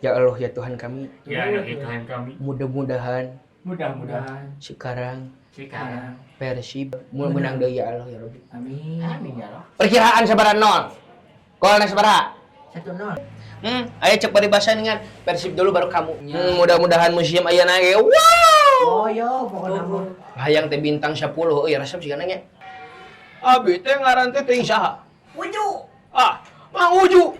Ya Allah ya Tuhan kami. Ya Allah ya Tuhan kami. Mudah-mudahan sekarang Persib menang deui ya Allah ya Rabbi. Amin ya Allah. Perkiraan sabaraha nol. Golna sabaraha? 1-0. Ayo cek bari basa dengan Persib dulu baru kamu. Mudah-mudahan museum ayeuna ge. Wow. Oh yo, pokoknya mah. Hayang teh bintang 10 euy resep sigana nya. Abi teh ngaran teh teuing saha? Uju. Mang Uju.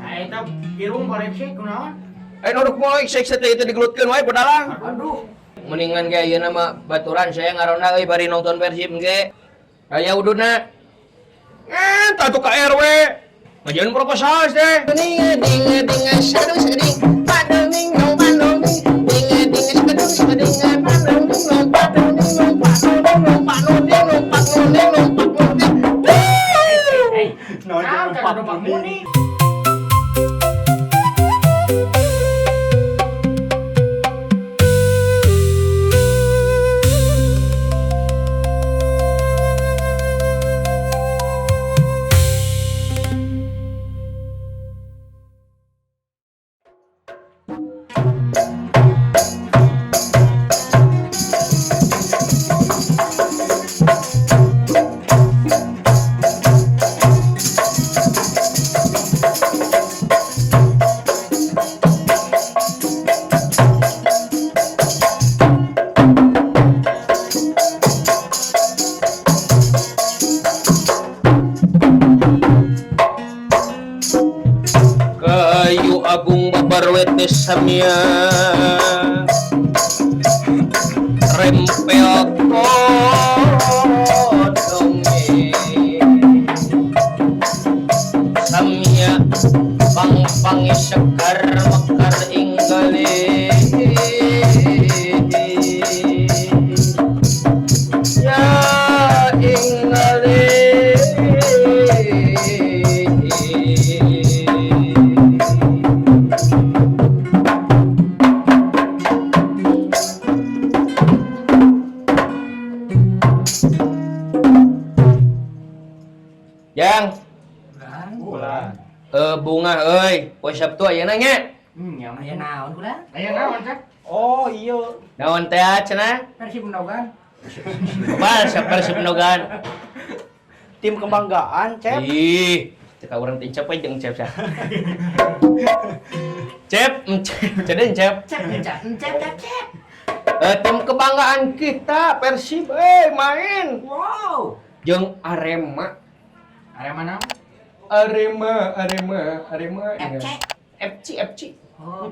Eta irung koreksi kunaon? Nodok moal eksek teh itu digelutkeun wae pedalang. Aduh. Mendingan ge ayeuna mah baturan saya ngarona euy bari nonton Persib ge. Aya uduna. Tatu ka RW. Ngajian proposal teh. Ding ding ding sadung sading. Padung ding no padung ding. Ding ding sadung sading. Padung ding no padung ding no padung ding no padung ding no padung ding no padung ding. Nah, kan numpak muni. Kayu agung babarwete samia rempel kodonge samia pang-pangi sekar mekar inggale ya inggale Jang, bunga euy, poe Sabtu ayeuna nya. Ya mah. Aya naon kula? Aya naon cak? Oh iya. Naon teh cenah? Persib Mendogan. Bal Persib Nogan. Tim kebanggaan, Cep. Ih, teu ka urang teh Cep we jeung Cep sah. Cep, cedeun Cep. Cep. Tim kebanggaan kita Persib main Wow. jeung Arema. Arema naon? Arema. FC. FC. Oh.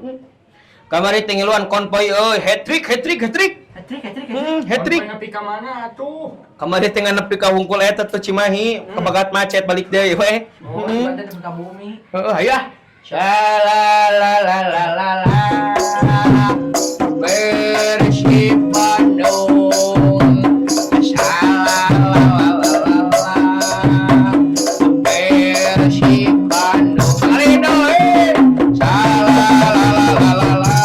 Kamari teh ngiluan konvoy euy, hat-trick. Hat-trick. Hat-trick. Konvoy nepi ka mana atuh? Kamari teh nepi ka hungkul eta teh Cimahi, kebagat macet balik deui we. Oh, Banten ke bumi. Heeh, aya. Shalalalalala. Persib Bandung. Shalalalalala. Persib Bandung. Salido Shalalalalala.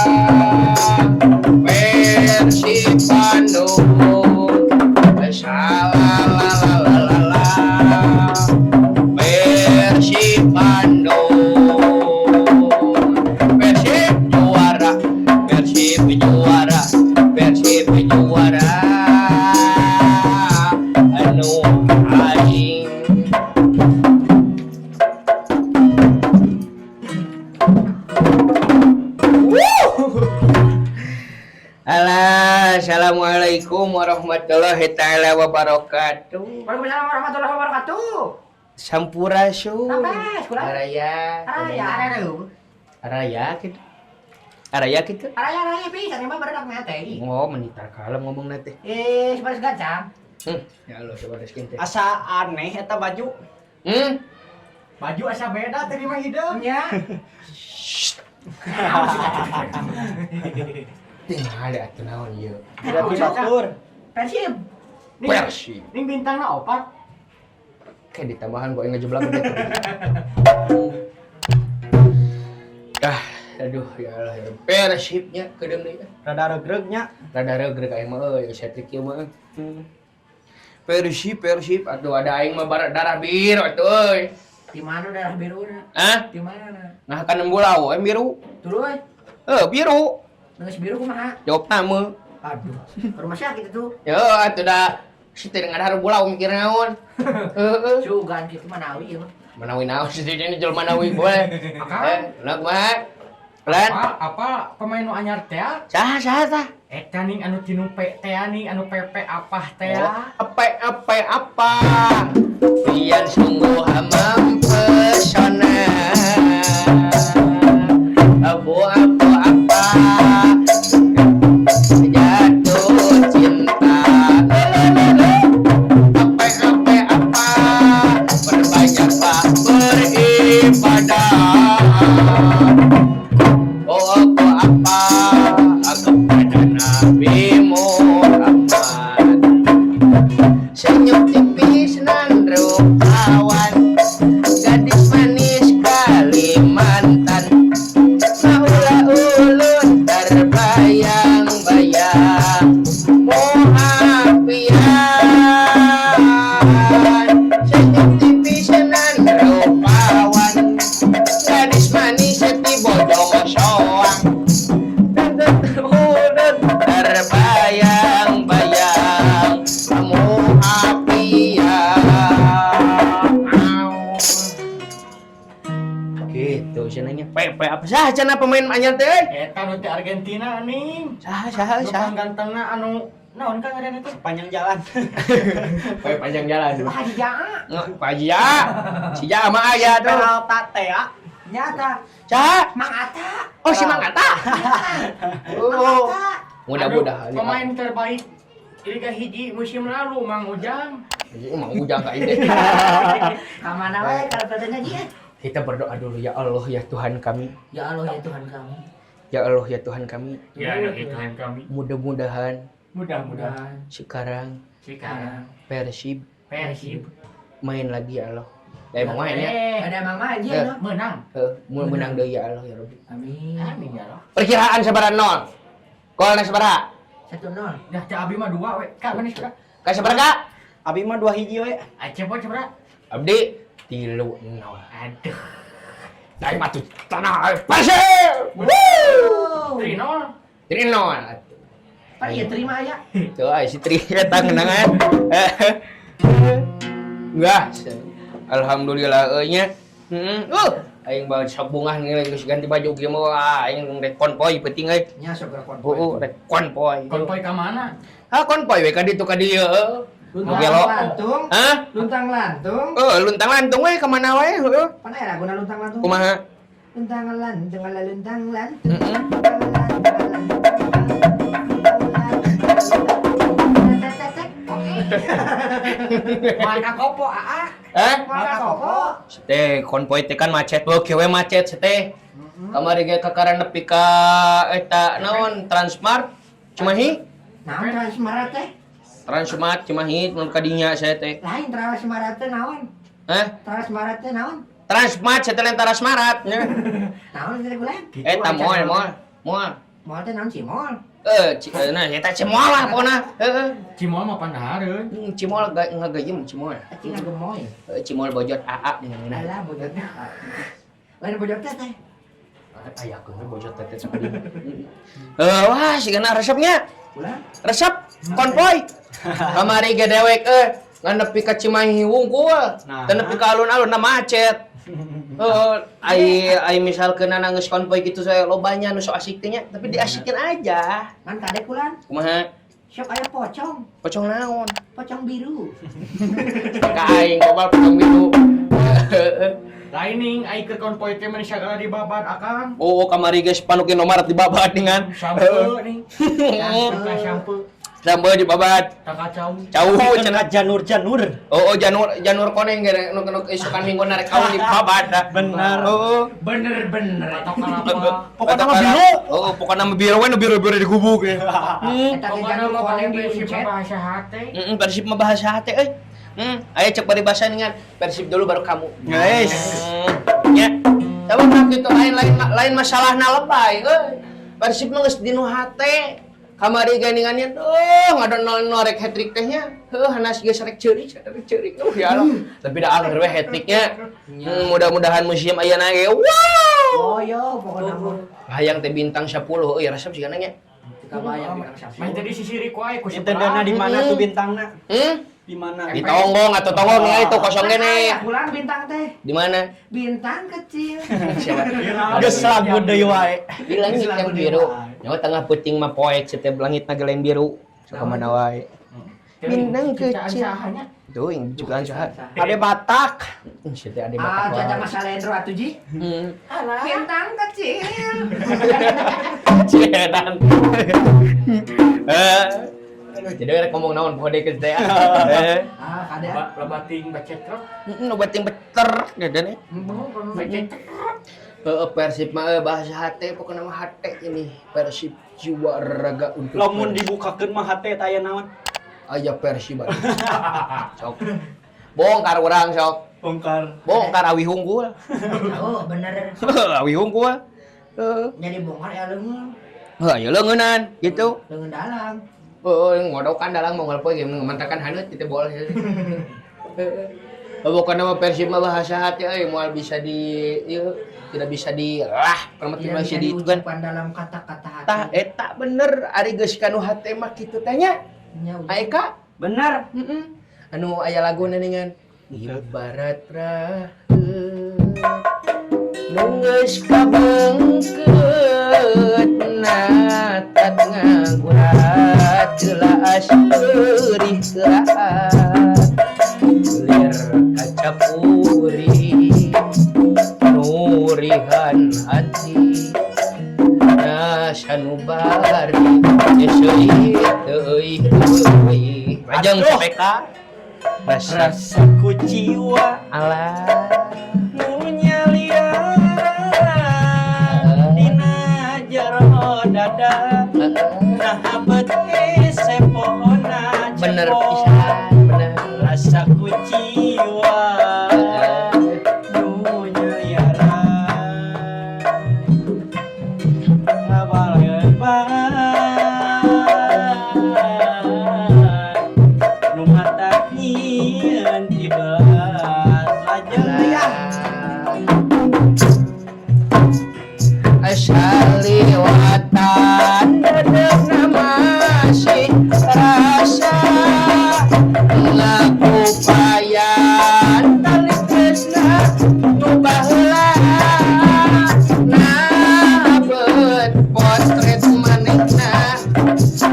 Persib Bandung. Shalalalalala. Persib Bandung. Persib juara. Persib juara. Persib juara. Anu aing. Assalamualaikum warahmatullahi taala wabarakatuh. Waalaikumsalam warahmatullahi wabarakatuh. Sampurasun. Sampai sekolah. Araya. Araya gitu. Araya bisa nih mah berenang mah teh. Oh, menitar kalem ngomong teh. Sebaris gacang. Ya Allah, coba reskin teh. Asa aneh eta baju. Baju asa beda tadi mah hideung. Nya. Tinggal ada atuh naon ieu. Tidak bisa tur. Persib. Persib. Ning bintangna opat. Kayak ditambahan kok yang ngejeblak gede. Aduh ya Allah ya. Persibnya kedeung deui. Rada regregnya. Rada regreg aing mah euy, setrik ieu mah. Persib atuh ada aing mah darah biru atuh euy. Di mana darah birunya? Hah? Di mana? Nah kan embulau biru. Tuluy. Biru. Nangis biru kumaha? Jawab nama. Aduh. Ke rumah sakit itu. Ya, atuh dah. Situ dengan haru bulau mikir naon. Sugan kitu manawi ieu. Manawi naon situ ini jual manawi boleh. Akang. Nak mah. Lan. Apa pemain nu anyar teh? Saha tah? Eta ning anu tinu P teh ning anu PP apa teh? Apa? Pian sungguh mempesona. Apa? Jatuh cinta. Apa? Berbanyaklah beribadah. Oh, apa? Kepada Nabi Muhammad. Senyum tipis nan rupawan, gadis manis Kalimantan, maulah ulun terbayang-bayang muhafian. Senyum tipis nan rupawan, gadis manis di bodong soang, ulun terbayang-bayang gitu cenanya pepe apa saja cenah pemain anyar teh Eta nu teh Argentina ning. saha Saha gantengna anu naon Kang ngaranna teh? Panjang jalan. pepe panjang jalan Wah, Haji Jaa. Pak Haji ya si Jama aya tuh Peralta teh ya. Nyata. Cah Mang Ata. oh si Mang Ata Mang Ata. mudah-mudahan Pemain terbaik Liga Hiji musim lalu Mang Ujang. Mang Ujang ka ide Kamana wae karakternya dia. kita berdoa dulu ya Allah ya Tuhan kami Ya Allah ya Tuhan kami. ya Allah ya Tuhan kami Ya Tuhan kami. mudah-mudahan Mudah-mudahan sekarang sekarang Persib Persib main lagi ya Allah emang main ya Ada Mama aja Eh. no. menang. mau menang deui ya Allah ya Rabbi Amin. Amin ya Allah. perkiraan sabaraha nol golna sabaraha 1-0. Dah Cak Abi mah 2 we. Kak manis Kak. ka sabaraha Abi mah 2 hiji we. Aceh poe coba. abdi 3-0 Aduh. Dai matu tanah Persib Wow. 3-0. 3-0 Pak ya terima ya. tuh ai si Tri eta ngeunangan enggak alhamdulillah nya aing bawa sabungah geus ganti baju kieu mah aing rek konvoy penting euy Nya sok rekon. rek konvoy Konvoy ka mana? konvoy we ka ditu ka dieu Luntang Gelo. lantung. hah Luntang lantung. luntang lantung we ka mana wae heuh Pana ya laguna luntang lantung? kumaha Luntang lantung, luntang lantung. Mana kopo aa? Mana kopo? teh konvoy teh kan macet beuki we macet teh kamari ge kakaran nepi ka eta naon Transmart Cimahi Naon Transmart teh? Transmart Cimahi mun ka dinya saya teh Lain Transmart teh naon? Transmart teh naon? Transmart saya teh lain Transmart nya Naon teh gulan? eta mall Moal teh naon sih moal? nah eta cimol lah pokona Cimol mah pandahareun. cimol ngagayem cimol Cing gemoy. cimol bojot AA dengan nah Alah bojotna. Lain bojot teh. aya keun bojot teh sakali wah sigana resepnya Ulah. resep konvoy kamari ge dewek ngan nepi ka Cimahi wungkul Nah. teu nepi ka alun-alun macet ai misalkeun geus konvoy gitu saya lobanya nu sok asik teh nya tapi diasikin aja Kan kadek ulan. kumaha Sok aya pocong. pocong naon Pocong biru. ka aing gobal pocong biru Laining ai keur konvoy teh meni sagala dibabat akang. oh kamari geus panukin nomor dibabat dengan Sampo nih. Ka sampo. sambil dibabat Tak kacau. cau Cenah janur. oh janur koneng ge nu isukan minggu narek kaun dibabat dah Bener. oh Bener-bener. Patok apa? Pokoknya mah biru. oh pokoknya mah biru we nu biru-biru di gubuk ya Eta teh Pokoknya jangan mah koneng paling Persib diuncet. bahasa hate. Persib mah bahasa hati euy aya cek bari bahasa dengan Persib dulu baru kamu Guys. nya sabab kitu lain masalahna lebay euy Persib mah geus dinu hate kamari gandingannya ngada norek hat-trick tehnya hanas geus rek ceurik ya Allah tapi da anger we hat-tricknya mudah-mudahan museum ayeuna ge wow Oh yo, pokoknya mah. hayang teh bintang 10 euy resep sigana nya Kabayang bintang siapa? Main tadi sisiri ku ae ku Itu dana di mana tuh bintangna? hmm Di mana? di tonggong atau tonggong nih itu kosong gini Pulang bintang teh. di mana Bintang kecil. Geus lagu deui wae. di langit yang biru nyawa tengah puting mah poek setiap langitna gelen biru suka mana wae bintang kecil tuh yang juga saha Ade Batak. setiap ada Ah, mata caca masalah Endro atuh ji. Bintang kecil. Cedan. Jadi rek ngomong naon poho deui teh. Ah, kada. Lebating bacet truk. Obat yang beter gadan Bacet. Persib mah bahasa hate pokoknya mah hate ini Persib jiwa raga untuk Lamun dibukakeun mah hate teh aya naon? aya Persib sok bongkar urang sok bongkar awi hunggul Oh, bener. awi hunggul Jadi bongkar ya leungeun. ya leungeunnan gitu Leungeun dalang. ngodokan dalang mau ngelpoe ge mantakan haneut kita boleh bukan nama Persib mah bahasa hati moal bisa di ieu tidak bisa di kalau Tidak masih bisa di itu kan diucapkan dalam kata-kata hati. tah eta bener ari geus kanu hate mah kitu teh nya Nya, udah. Aika Bener. anu aya lagu neningan ibarat nunggeus kabengkeut natat ngagurat gelas eurih lir kaca puri nurihan hati sanubari eseuy teuy ajeng CPK rasa Kuciwa alah nu nyaliara dina jero dada nah abet sepona bener pisan bener rasa kuciwa nu nyaliara nu mata nyieun ti belas lajeng ya asaliwatan dedegna masih rasa ngakupayan tali tresna nu baheula nabet potret manehna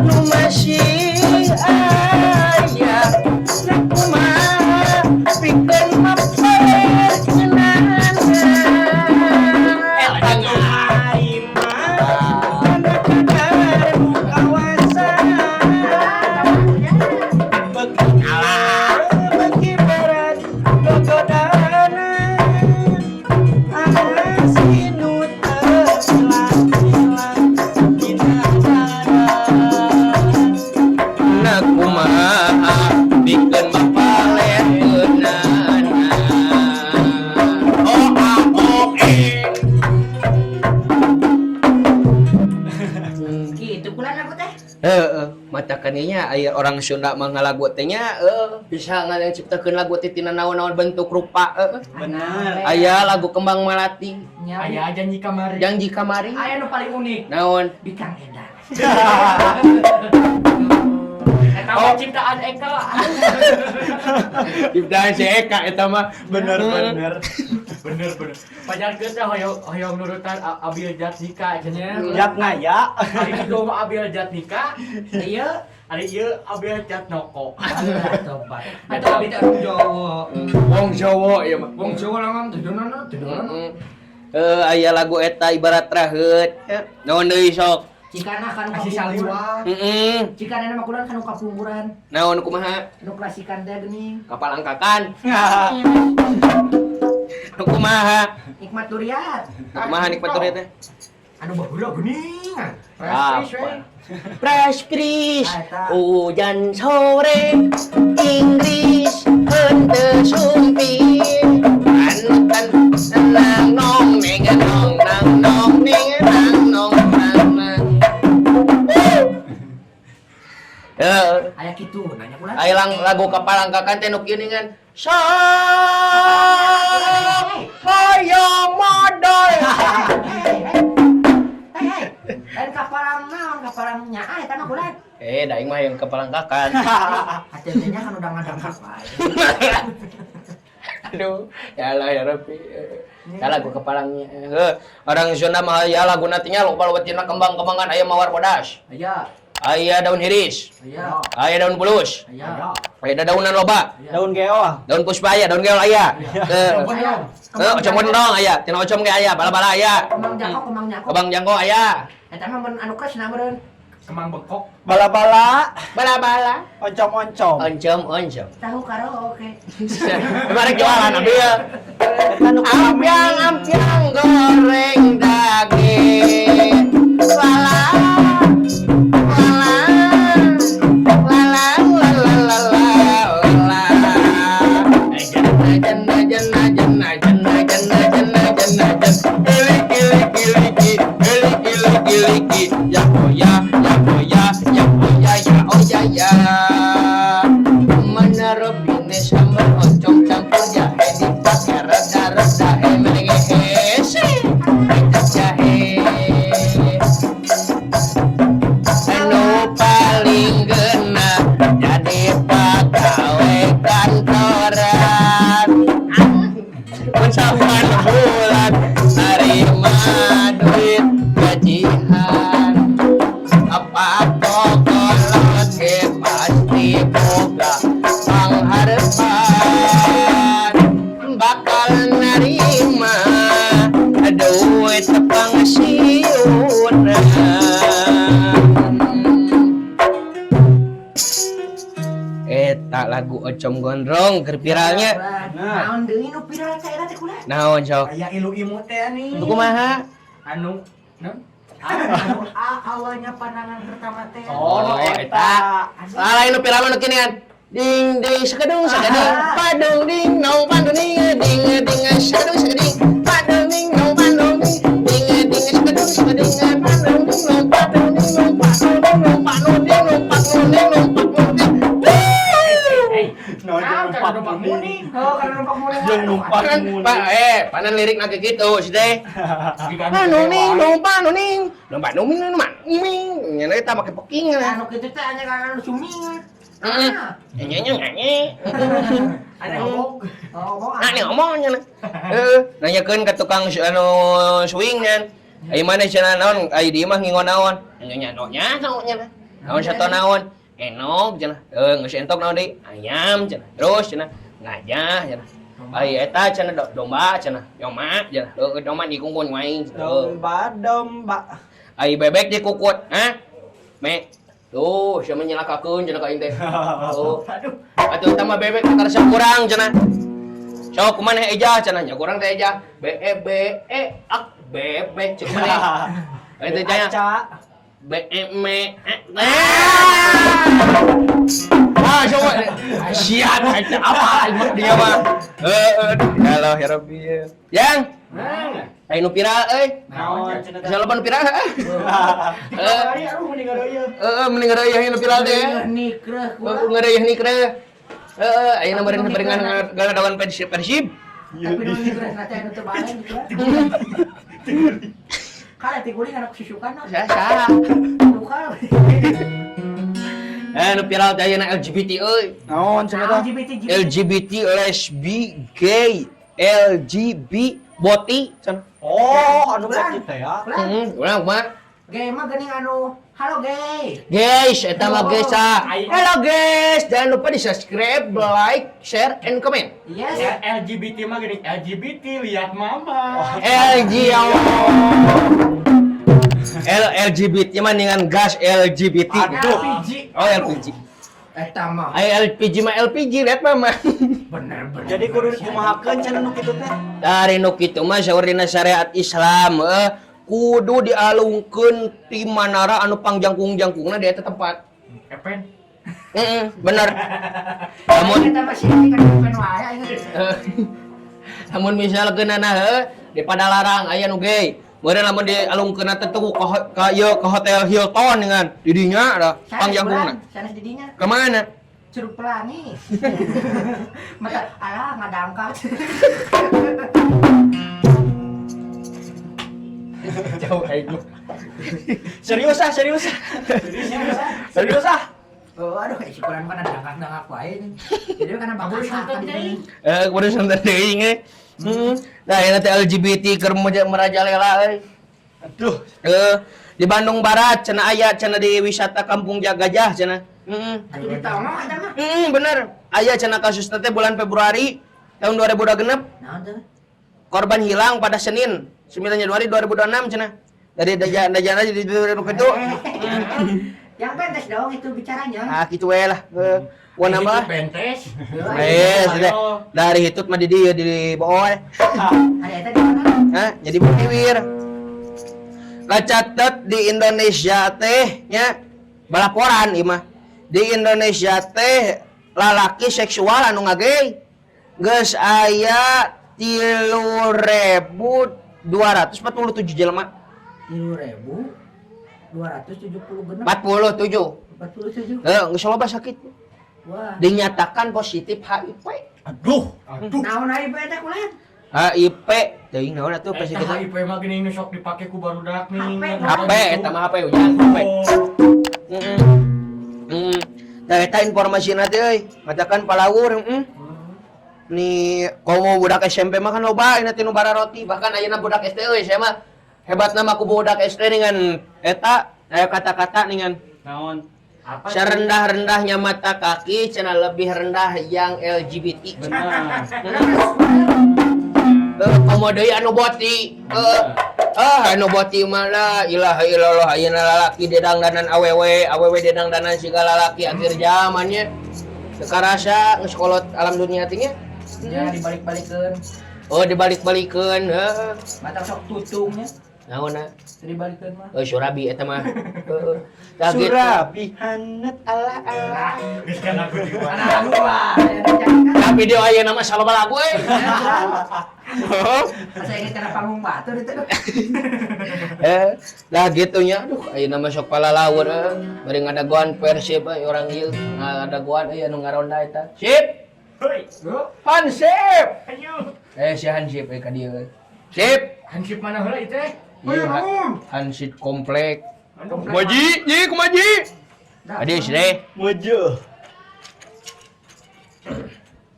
nu masih aya kumaha pikeun maper kenangan Gitu pula aku teh. mata kaninya aya orang Sunda mah ngalagu teh nya bisa nganciptakeun lagu teh tina naon-naon bentuk rupa bener aya lagu kembang melati Nya, Aya janji kamari. janji kamari aya nu paling unik. naon Bikang Edan. Eta ciptaan Eka. ciptaan si Eka eta mah bener Bener. Padahal kita hoyong nurutan Abil Jatnika cenah. jatna ya Hari itu mah Abil Jatnika, Ieu hari ieu Abil Jatnoko. tobat. Eta abi teh orang Jawa. wong Jawa ieu mah Wong Jawa lawan tidurna aya lagu eta ibarat raheut naon deui sok Cikana kan Kasih kapungguran. heeh Cikana mah kudu kan kapungguran. naon kumaha Nu klasikan teh geuning. kapal angkakan nu kumaha Nikmat durian. kumaha nikmat teh teh Anu baheula geuning. Apa? Fresh we. Fresh Kris, Eta. hujan sore, Inggris, henteu sumpir, panutan nang nong neng nong nang nong neng nang nong nang nang. Aya kitu nanya pula. Aya lagu kapalangkakan teh nu kieu kan. Hayam madai. Lain kaparang naon kaparang nyaah eta mah kulan. Daing mah yang kapalangkakan. Hati-hatinya kan udah ngadangkap wae. Aduh, ya Allah ya Rabbi. Ya lagu kepalangnya. Orang zona mah ya lagu natinya loba-loba tina kembang-kembangan aya mawar bodas. Aya. Aya daun hiris. Aya. Aya daun bulus. Aya. Aya dadaunan loba. Daun geo. Daun puspa aya, daun geol aya. Ocom gondrong aya, tina ocom ge aya, bala-bala aya. Kemang jangkok. Kebang jangko aya. Eta mah mun anu kresna meureun. Kemang bekok. Bala-bala. Bala-bala. Oncom-oncom. Oncom. Tahu karaoke. Kemarin jualan abi ya. Eta nu Ampiang goreng daging. Lala. Menara bini sambal oncom campur jahe dipakai reda-reda melenge hese kecap jahe anu paling gena jadi pegawai kantoran mencapai bulan terima duit gajian apa kokolot ke pasti boga pengharapan bakal nerima duit pensiunan. Eta lagu Ocom Gondrong keur viralnya. Naon deui nu viral teh eta teh kulan? Naon sok? Aya ilu-imu teh nih. Itu kumaha? Anu, Awalnya pandangan pertama teh. Oh, eta. Lain nu viral nu kieu kan. Ding ding sakadung padung ding nong padung ding ding ding sakadung padung ding nong padung ding ding sakadung padung ding nong padung ding nong padung ding nong padung ding nong padung ding. numpak muni. Oh, karena numpak muni. Jeung numpak muni. Pak, panen lirik nak gitu sih teh. Nuning, numpak nuning, nyana kita pakai poking lah. Anu kitu teh anya karena anu suming. Nyanyi. Ada ngomong. Nah, ini ngomongnya nah. Nanyakeun ka tukang anu swing kan. Ai mana cenah naon? Ai di mah ngingon naon? Nya nya naon sato naon? Enok cenah. Geus entok naon deui? Ayam cenah. Terus cenah ngajah cenah. Ai eta cenah domba cenah. Yoma cenah. Domba dikungkun waing. Domba. Ai bebek dikukut, ha? Me. Tuh, siapa nyelakakeun cenah ka teh. Tuh. Atuh tama bebek karasa kurang cenah. Sok kumaha eja cenah nya kurang teh eja. ak bebek cek mana. Itu tanya. Wah, coba. Siap apa dia mah. Halo, ya Rabbi. Yang? Ayo nu viral euy. Naon cenah teh? Saleban viral. Mending ada nu viral teh. Nikreh Ngeureuh nikreh. Ayeuna beureungan ngadawan Persib. Tapi nu nikreh na teh anu teu balen gitu. Kala ti guling anak susukan na. Sasa. Duka. Nu viral teh ayeuna LGBT euy. Naon cenah teh? LGBT lesbi gay LGBT boti cenah. Oh, anu boti teh ya. Urang mah Gay mah geuning anu halo gay. guys, eta mah guys. Halo guys, jangan lupa di-subscribe, like, share, and comment. Yes. LGBT mah gini, LGBT lihat mama. LGBT mah dengan gas LGBT. LPG. Oh, LPG. Eta mah. LPG mah LPG lihat mah. Bener. Jadi kudu kumahakeun cenah nu kitu teh. Dari nu kitu mah saur dina syariat Islam, kudu dialungkeun ti manara anu pangjangkung-jangkungna di eta tempat. Epen. Bener. Namun Eta mah sih kan pen wae inget. namun misalkeun di pada larang aya nu gay, Meureun lamun dialungkeun teh tuh ka hotel Hilton dengan didinya ada pangjangkungna. Sanes didinya. Ke mana? Curug Pelangi. Mata alah ngadangkat. Jauh aing. Serius ah. Oh, aduh, si kurang mana dangkak wae. Jadi kana bagus santet deui. Kudu santet deui ge. Nah, ini teh LGBT keur merajalela euy. Aduh. Di Bandung Barat cenah aya cenah di wisata Kampung Gajah cenah. Atuh ditahu mah ada mah. Bener. Aya cenah kasus teh bulan Februari tahun 2026. Naon teh? Korban hilang pada Senin 9 Januari 2026 cenah. Dari dajana jadi kitu. Yang pentas dong itu bicaranya. Ah kitu we lah. Wana mah. Pentes. Sudah. Dari hitut mah di dieu di bawah. Ada eta di mana? Hah, jadi butiwir. Kacatet di Indonesia teh nya balaporan ieu mah. Di Indonesia teh lalaki seksual anu ngagey geus aya 3.247 jelema. 3.270 genep. 47. 47. Geus loba sakit. Wah. Dinyatakan positif HIV. Aduh. Naon HIV eta kuliah? HIV teuing naon atuh Eta positif. HIV mah gini nu sok dipake ku barudak nih. HP. HP eta mah HP ujang HP. Nah, eta informasina teh euy, matakan palawur, Nih, komo budak SMP mah kan loba ina tinu bara roti, bahkan ayeuna budak SD euy, saya mah hebatna mah ku budak SD dengan eta aya kata-kata dengan Naon? Apa? serendah-rendahnya mata kaki cenah lebih rendah yang LGBT. Benar. Komo deui anu boti. Anu boti mah la ilaha illallah ayeuna lalaki dedangdanan awewe dedangdanan siga lalaki akhir zamannya. Teu karasa geus kolot alam dunia teh nya. Ya dibalik-balikeun. Oh dibalik-balikeun, heeh. Mata sok tutungnya. Naonna? Dibalik-balikeun mah. Surabi eta mah. Heeh. Tah gitu. Surabi hanet ala. Geus kan aku di mana? Anak gua. Nah, video ayeuna mah saloba lagu euy. Saya ingat kena panggung batu itu. Lah gitunya, aduh ayeuna mah sok palalawur bari ngadagoan Persib orang ieu ngadagoan anu ngaronda eta. Sip. Hoi. Hansip. Ayo. Si Hansip ka dieu. Sip. Hansip mana heula itu teh? Hansip komplek. Komplek. Kumaji, kumaji. Adis deh. Mojo.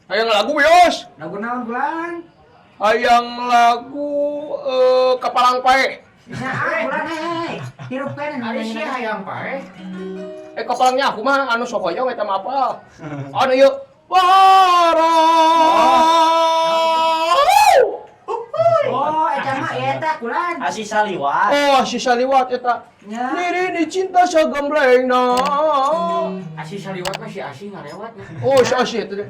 Hayang lagu bios. Lagu naon bulan? Hayang lagu Kapalang Pae. Nah, bulan hirup kan Ada sih hayang pae. Kapalangnya aku mah anu sok hoyong eta mah apa? Anu ieu Bara. Oh, eta mah eta bulan. Asih saliwat. Oh, si Saliwat eta. Ya. Nini cinta sagemblengna. Asih saliwat mah si asih ngarewat. Oh, si Asyik itu.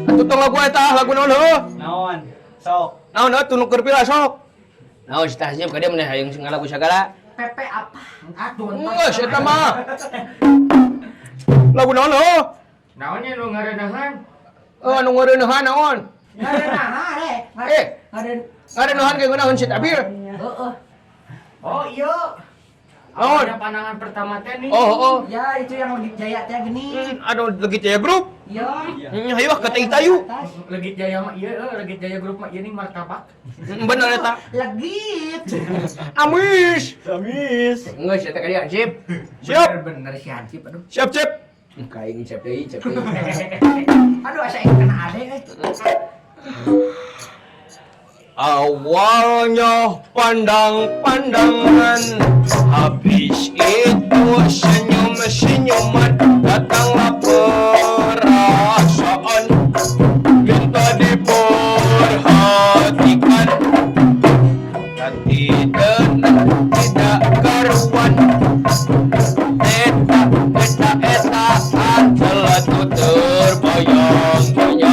Atuh tong lagu eta, lagu naon heuh? Naon? Sok. Naon atuh nu keur pila sok? Naon si Tahzim ka dia meneh hayang ngalagu sagala. Pepe apa? Aduh, Geus eta mah. Lagu naon heuh? Naonnya nu ngarenahan? Anu ngeureuneuhan naon? Ngarenahan Ngareuneuhan ge ngeunaheun si Tabil. Heeh. Oh iya. Naon? Ada pandangan pertama teh nih. Oh. Ya, itu yang Legit Jaya teh gini. Anu Legit Jaya Group. Ya. Hayu ka teh tayu. Legit Jaya mah iya, Legit Jaya grup mah ieu ning martabak. Bener eta. Legit. Amis. Amis. Geus eta ka dia, sip. Siap. Bener si Hansip aduh. Siap. Kaing siap deui, siap deui. Aduh, asa ingat kena ade Awalnya pandang-pandangan, habis itu senyum-senyuman, datanglah perasaan, minta diperhatikan, hati tidak karuan, eta telah tuh terbayang-bayang.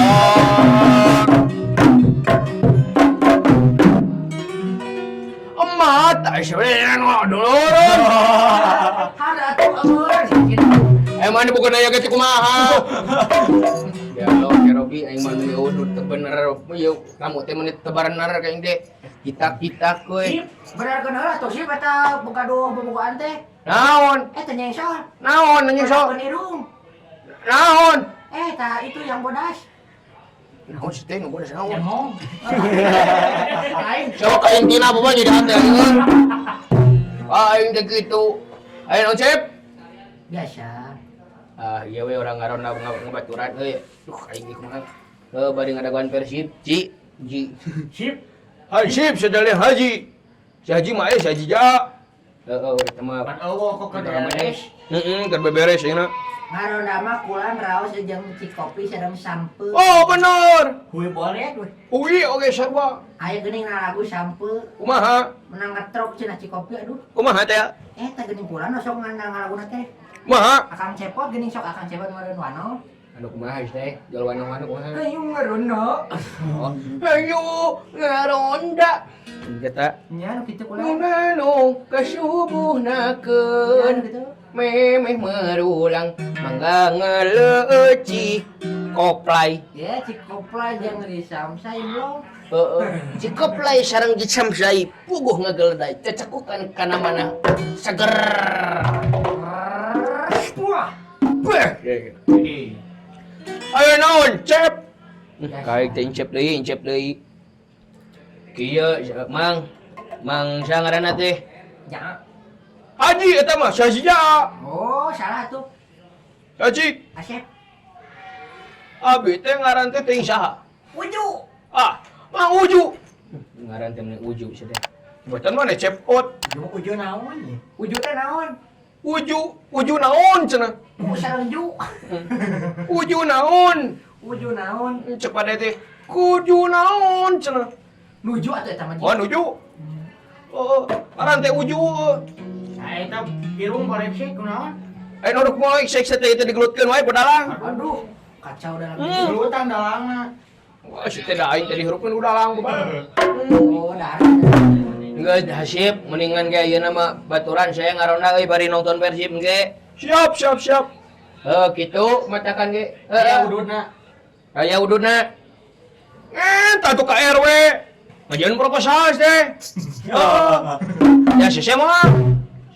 Mata sebenarnya ngodolor. Ada tuh Emang ini bukan aya kecik kumaha. Ya lo Robi aing mah nu udut bener yeuh kamu teh menit tebaran nar ka inde. Kitak-kitak Sip, euy. bener kan heula atuh sip eta bogaduh bobogohan teh. Naon? Teh nyengsol. Naon anjing sok? Penirung. Naon? Tah itu yang bodas. Naon sih teh nu bodas naon? Ngomong. Lain. Sok aing tina boba jadi hate anjing. Aing teh kitu. Ayo naon Cep? Biasa. Ah, iya we orang ngaron ngabaturan euy. Duh aing ge kumaha. Bari ngadaguan Persib, Ci. Sip. Hai Sip, sedale Haji. Si Haji mah si Haji ja. Eta mah. Pan eueuh kok beres. Keur beberes cenah. Ngaronda mah kulan raos jeung Cikopi sareng sampe. Oh, bener. Huy boleh tuh. Ui, oge sarua. Aya geuning lagu sampe Kumaha? menang ngetrok cenah Cikopi aduh. Kumaha teh? Teh geuning kulan sok ngandang laguna teh. Kumaha? Akang cepot geuning sok akang cepot meureun wano. Anu kumaha teh? Jual wano-wano kumaha? Ayo ngaronda. Oh. Ayo ngaronda. Kita Nya nu kitu kulan. nunalo kasubuhnakeun Gitu. memeh merulang mangga ngeleuci koplay. Ya Cikopi jeung disamsai belum. Cikoplay sareng disamsai puguh ngageleday cecekukan kana mana seger. Wah. Beh. Ayo naon, Cep? Kaik teh incep deui. Kieu Mang sa ngaranna teh? Ya. Haji eta mah saja. Oh, salah tuh. Haji, Asep. abi teh ngaran teh teuing saha? Uju. Ah, Mang Uju. Ngaran teh meni Uju sia teh. Boten mah cepot. Uju naon ya? Uju teh naon? Uju naon cenah? Sareng ju. Uju naon? Uju naon? Cek pada teh. Kuju naon cenah? Nuju atuh eta mah. Oh, nuju. Oh, ngaran teh Uju. Eta irung koreksi kunaon? Nodok moal sek teh digelutkeun wae pedalang. Aduh, kacau dalam Lutan dalangna. Wah, si teh da aing teh dihirupkeun udalang bae. Oh, darah. Enggak hasib, mendingan ge ayeuna mah baturan saya ngaronda euy bari nonton Persib ge. Siap. Kitu matakan ge. Ya ududna. Aya ududna. Tatu ka RW. Ngajian proposal teh. Ya si mah.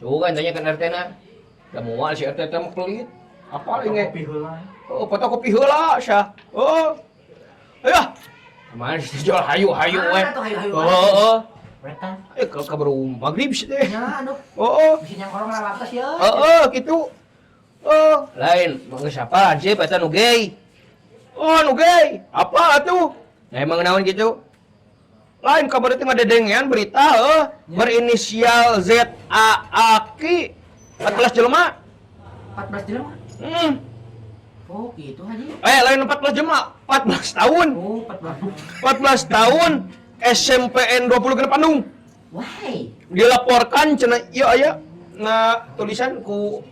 Sugan tanya kan RT na. Da moal si RT teh mah pelit. Apa inge? Kopi heula. Oh, fotokopi heula sia. Oh. Ayo. Mana si jual hayu-hayu we. Mana tuh hayu-hayu? Oh. Wetan. Kabaru maghrib sih teh. Ya, aduh. Oh. Bisa nyangkorong lawakas ya. Gitu. Oh, lain. Mangga siapa? Sip, eta nu gay. Oh, nu gay. Apa atuh? Nah, emang naon gitu? Lain kabar itu ngadedengean berita berinisial ZAAK 14 jelema. 14 jelema. Oh, gitu Haji. Lain 14 jelema, 14 tahun. Oh, 14. 14 tahun SMPN 20 Genep Bandung. Wahai. Dilaporkan cenah ieu aya na tulisan ku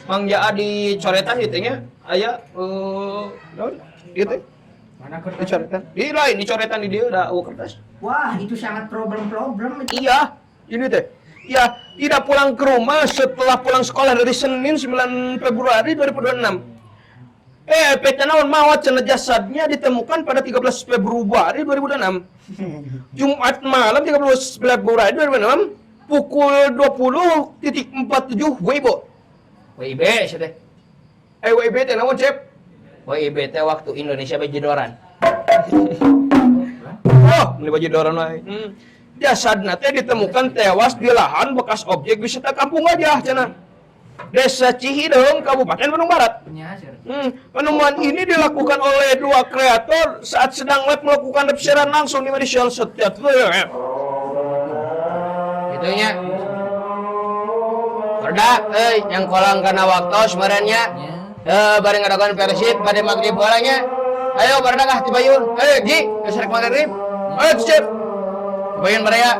Mang Jaa di coretan gitu nya. Aya naon? Gitu. Mana Di coretan. Di lain di coretan di dieu da kertas. Wah, itu sangat problem itu. Iya, ini teh. Ya, tidak pulang ke rumah setelah pulang sekolah dari Senin 9 Februari 2026. PT naon mawat cenah jasadnya ditemukan pada 13 Februari 2026. Jumat malam 13 Februari 2026 pukul 20.47 WIB. WIB sih teh. WIB teh naon, Cep? WIB teh waktu Indonesia Bajidoran. Oh, ini Bajidoran wae. Jasadna teh ditemukan tewas di lahan bekas objek wisata Kampung Gajah cenah. Desa Cihideung, Kabupaten Bandung Barat. Ya, sir. Penemuan ini dilakukan oleh dua kreator saat sedang live melakukan live siaran langsung di media sosial. Gitu nya. Perda, yang kolang karena waktu sebenarnya. Bareng ngadakan Persib pada maghrib bolanya. Ayo bareng kah tibayun. Ji, geser maghrib. Ayo, Cep. Tibayun bareng ya.